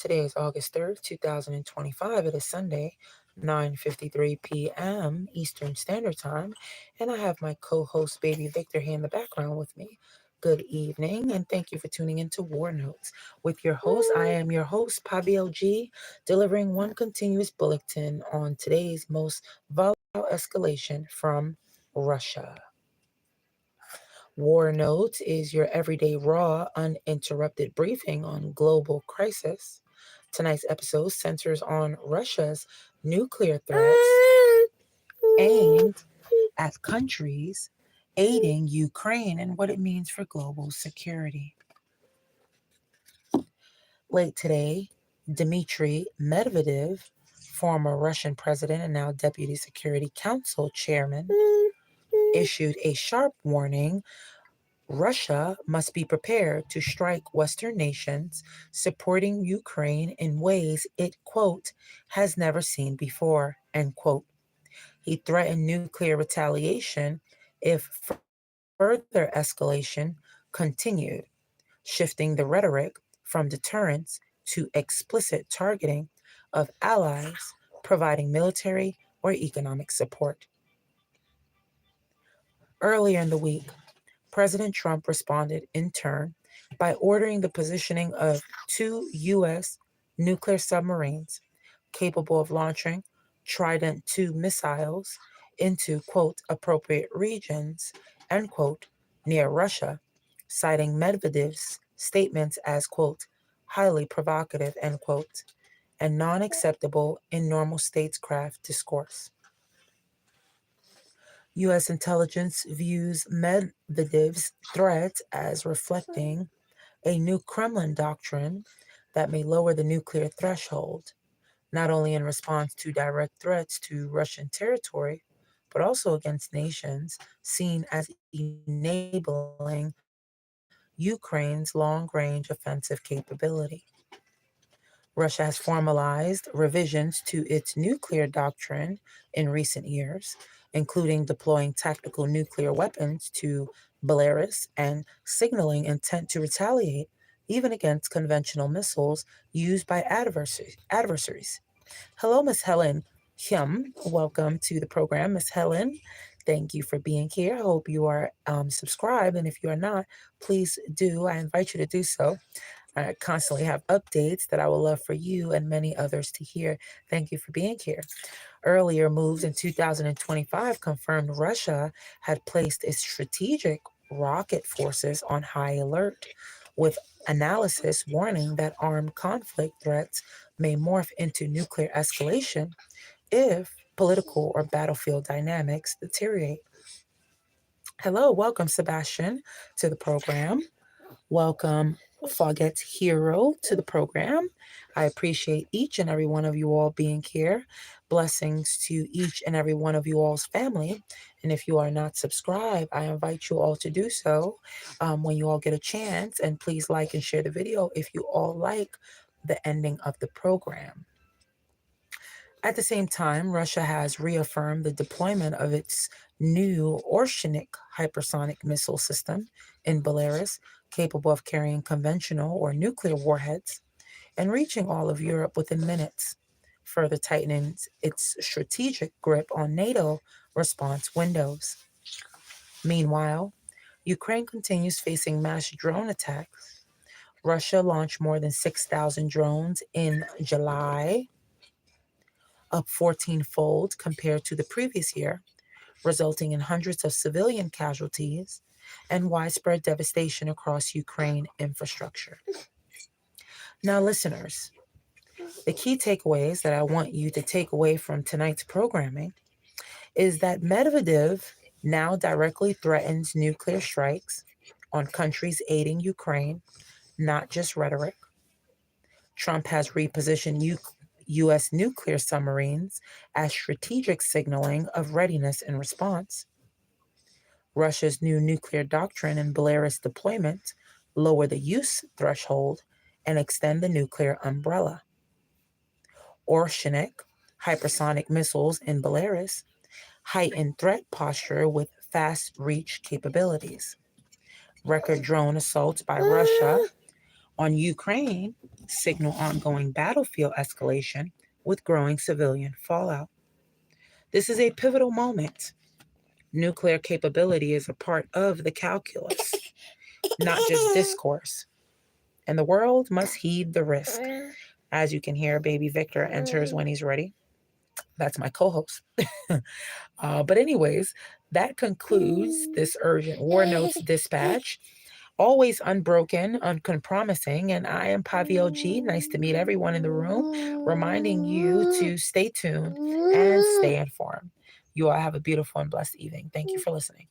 Today is August 3rd, 2025. It is Sunday, 9:53 p.m. Eastern Standard Time, and I have my co-host Baby Victor here in the background with me. Good evening, and thank you for tuning into War Notes. With your host, I am your host, Pabi G, delivering one continuous bulletin on today's most volatile escalation from Russia. War Notes is your everyday raw, uninterrupted briefing on global crisis. Tonight's episode centers on Russia's nuclear threats aimed at countries aiding Ukraine and what it means for global security. Late today, Dmitry Medvedev, former Russian president and now Deputy Security Council chairman, issued a sharp warning Russia must be prepared to strike Western nations supporting Ukraine in ways it, quote, has never seen before, end quote. He threatened nuclear retaliation if further escalation continued, shifting the rhetoric from deterrence to explicit targeting of allies providing military or economic support. Earlier in the week, President Trump responded in turn by ordering the positioning of two U.S. nuclear submarines capable of launching Trident II missiles into, quote, appropriate regions, end quote, near Russia, citing Medvedev's statements as, quote, highly provocative, end quote, and non acceptable in normal statescraft discourse. U.S. intelligence views Medvedev's threat as reflecting a new Kremlin doctrine that may lower the nuclear threshold, not only in response to direct threats to Russian territory, but also against nations seen as enabling Ukraine's long range offensive capability. Russia has formalized revisions to its nuclear doctrine in recent years, including deploying tactical nuclear weapons to Belarus and signaling intent to retaliate even against conventional missiles used by adversaries. Hello, Miss Helen Hyum. Welcome to the program, Miss Helen. Thank you for being here. I hope you are subscribed, and if you are not, please do. I invite you to do so. I constantly have updates that I would love for you and many others to hear. Thank you for being here. Earlier moves in 2025 confirmed Russia had placed its strategic rocket forces on high alert, with analysis warning that armed conflict threats may morph into nuclear escalation if political or battlefield dynamics deteriorate. Hello, welcome, Sebastian, to the program. Welcome, Fogget Hero, to the program. I appreciate each and every one of you all being here. Blessings to each and every one of you all's family. And if you are not subscribed, I invite you all to do so when you all get a chance. And please like and share the video if you all like the ending of the program. At the same time, Russia has reaffirmed the deployment of its new Orshanik hypersonic missile system in Belarus, capable of carrying conventional or nuclear warheads and reaching all of Europe within minutes, further tightening its strategic grip on NATO response windows. Meanwhile, Ukraine continues facing mass drone attacks. Russia launched more than 6,000 drones in July, up 14-fold compared to the previous year, resulting in hundreds of civilian casualties and widespread devastation across Ukraine infrastructure. Now, listeners, the key takeaways that I want you to take away from tonight's programming is that Medvedev now directly threatens nuclear strikes on countries aiding Ukraine, not just rhetoric. Trump has repositioned U.S. nuclear submarines as strategic signaling of readiness and response. Russia's new nuclear doctrine and Belarus deployment lower the use threshold and extend the nuclear umbrella. Orshanik, hypersonic missiles in Belarus, heighten threat posture with fast reach capabilities. Record drone assaults by Russia On Ukraine, signal ongoing battlefield escalation with growing civilian fallout. This is a pivotal moment. Nuclear capability is a part of the calculus, not just discourse. And the world must heed the risk. As you can hear, baby Victor enters when he's ready. That's my co-host. But anyways, that concludes this urgent war notes dispatch. Always unbroken, uncompromising, and I am Pavio G. Nice to meet everyone in the room, reminding you to stay tuned and stay informed. You all have a beautiful and blessed evening. Thank you for listening.